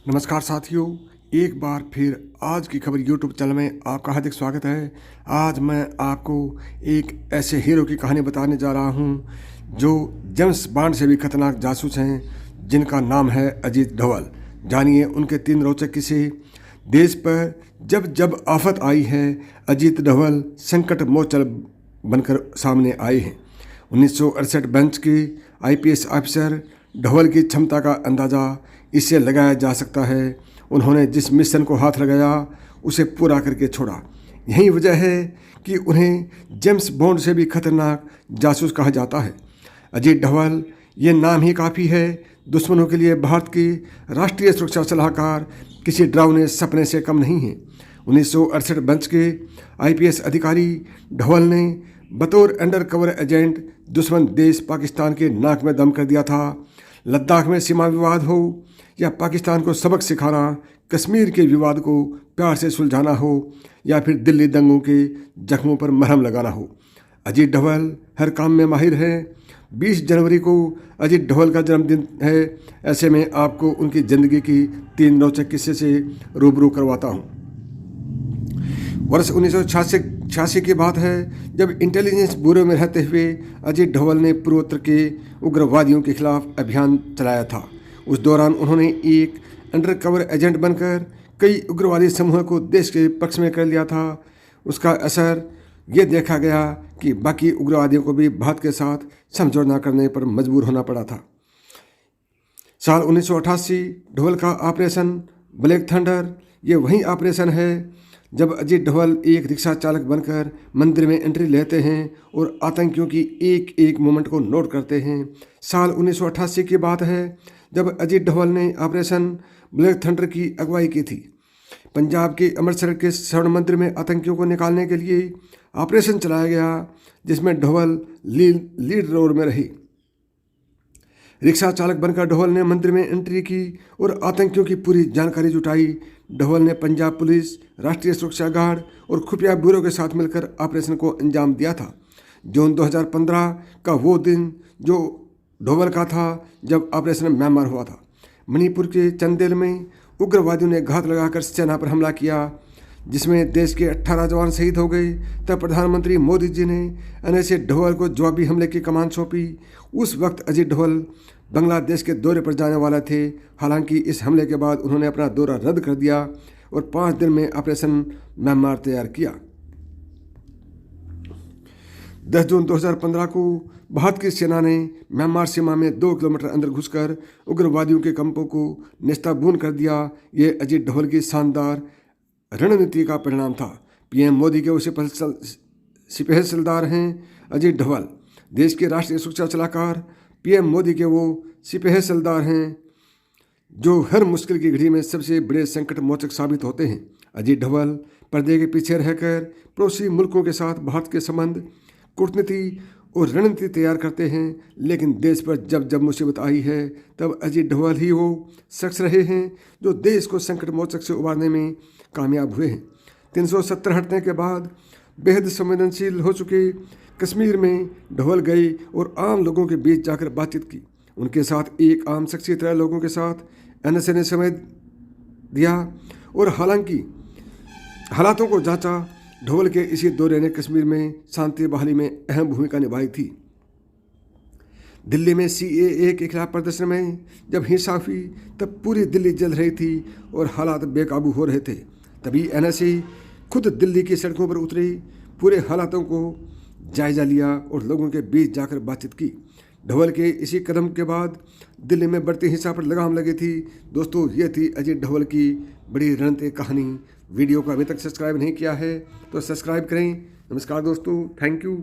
नमस्कार साथियों, एक बार फिर आज की खबर यूट्यूब चैनल में आपका हार्दिक स्वागत है। आज मैं आपको एक ऐसे हीरो की कहानी बताने जा रहा हूं जो जेम्स बॉन्ड से भी खतरनाक जासूस हैं, जिनका नाम है अजीत डोभाल। जानिए उनके 3 रोचक किस्से। देश पर जब जब आफत आई है, अजीत डोभाल संकट मोचन बनकर सामने आए हैं। 1968 बेंच के IPS ऑफिसर डोभाल की क्षमता का अंदाज़ा इससे लगाया जा सकता है, उन्होंने जिस मिशन को हाथ लगाया उसे पूरा करके छोड़ा। यही वजह है कि उन्हें जेम्स बॉन्ड से भी खतरनाक जासूस कहा जाता है। अजीत डोभाल, ये नाम ही काफ़ी है। दुश्मनों के लिए भारत की राष्ट्रीय सुरक्षा सलाहकार किसी डरावने सपने से कम नहीं है। 1968 बेंच के IPS अधिकारी डोभाल ने बतौर अंडर कवर एजेंट दुश्मन देश पाकिस्तान के नाक में दम कर दिया था। लद्दाख में सीमा विवाद हो या पाकिस्तान को सबक सिखाना, कश्मीर के विवाद को प्यार से सुलझाना हो या फिर दिल्ली दंगों के जख्मों पर मरहम लगाना हो, अजीत डोभाल हर काम में माहिर है। 20 जनवरी को अजीत डोभाल का जन्मदिन है। ऐसे में आपको उनकी ज़िंदगी की 3 रोचक किस्से से रूबरू करवाता हूँ। वर्ष 1986 की बात है, जब इंटेलिजेंस ब्यूरो में रहते हुए अजीत डोभाल ने पूर्वोत्तर के उग्रवादियों के खिलाफ अभियान चलाया था। उस दौरान उन्होंने एक अंडर कवर एजेंट बनकर कई उग्रवादी समूहों को देश के पक्ष में कर लिया था। उसका असर ये देखा गया कि बाकी उग्रवादियों को भी भारत के साथ समझौता करने पर मजबूर होना पड़ा था। साल 1988 डोभाल का ऑपरेशन ब्लैक थंडर, ये वही ऑपरेशन है जब अजीत डोभाल एक रिक्शा चालक बनकर मंदिर में एंट्री लेते हैं और आतंकियों की एक एक मोमेंट को नोट करते हैं। साल 1988 की बात है, जब अजीत डोभाल ने ऑपरेशन ब्लैक थंडर की अगुवाई की थी। पंजाब के अमृतसर के स्वर्ण मंदिर में आतंकियों को निकालने के लिए ऑपरेशन चलाया गया, जिसमें डोभाल लीड रोल में रही। रिक्शा चालक बनकर डोभाल ने मंदिर में एंट्री की और आतंकियों की पूरी जानकारी जुटाई। डोभाल ने पंजाब पुलिस, राष्ट्रीय सुरक्षा गार्ड और खुफिया ब्यूरो के साथ मिलकर ऑपरेशन को अंजाम दिया था। जून 2015 का वो दिन जो डोभाल का था जब ऑपरेशन म्यांमार हुआ था। मणिपुर के चंदेल में उग्रवादियों ने घात लगाकर सेना पर हमला किया, जिसमें देश के 18 जवान शहीद हो गए। तब प्रधानमंत्री मोदी जी ने NSA डोभाल को जवाबी हमले की कमान सौंपी। उस वक्त अजीत डोभाल बांग्लादेश के दौरे पर जाने वाला थे। हालांकि इस हमले के बाद उन्होंने अपना दौरा रद्द कर दिया और 5 दिन में ऑपरेशन म्यांमार तैयार किया। 10 जून 2015 को भारत की सेना ने म्यांमार सीमा में 2 किलोमीटर अंदर घुसकर उग्रवादियों के कैंपों को नेस्ताभून कर दिया। ये अजीत डोभाल की शानदार रणनीति का परिणाम था। PM मोदी के उसे सिपह सलाहकार हैं अजीत डोभाल। देश के राष्ट्रीय सुरक्षा सलाहकार PM मोदी के वो सिपह सलाहकार हैं जो हर मुश्किल की घड़ी में सबसे बड़े संकट मोचक साबित होते हैं। अजीत डोभाल पर्दे के पीछे रहकर पड़ोसी मुल्कों के साथ भारत के संबंध, कूटनीति और रणनीति तैयार करते हैं, लेकिन देश पर जब जब मुसीबत आई है तब अजीत डोभाल ही वो शख्स रहे हैं जो देश को संकट मोचक से उबारने में कामयाब हुए हैं। 370 हटने के बाद बेहद संवेदनशील हो चुके कश्मीर में डोभाल गए और आम लोगों के बीच जाकर बातचीत की। उनके साथ एक आम शख्स की तरह लोगों के साथ NSA ने समय दिया और हालांकि हालातों को जांचा। डोभाल के इसी दौरे ने कश्मीर में शांति बहाली में अहम भूमिका निभाई थी। दिल्ली में CAA के खिलाफ प्रदर्शन में जब हिंसा हुई तब पूरी दिल्ली जल रही थी और हालात बेकाबू हो रहे थे। तभी NSA खुद दिल्ली की सड़कों पर उतरी, पूरे हालातों को जायजा लिया और लोगों के बीच जाकर बातचीत की। डोभाल के इसी कदम के बाद दिल्ली में बढ़ती हिंसा पर लगाम लगी थी। दोस्तों, ये थी अजीत डोभाल की बड़ी रणनीतिक कहानी। वीडियो को अभी तक सब्सक्राइब नहीं किया है तो सब्सक्राइब करें। नमस्कार दोस्तों, थैंक यू।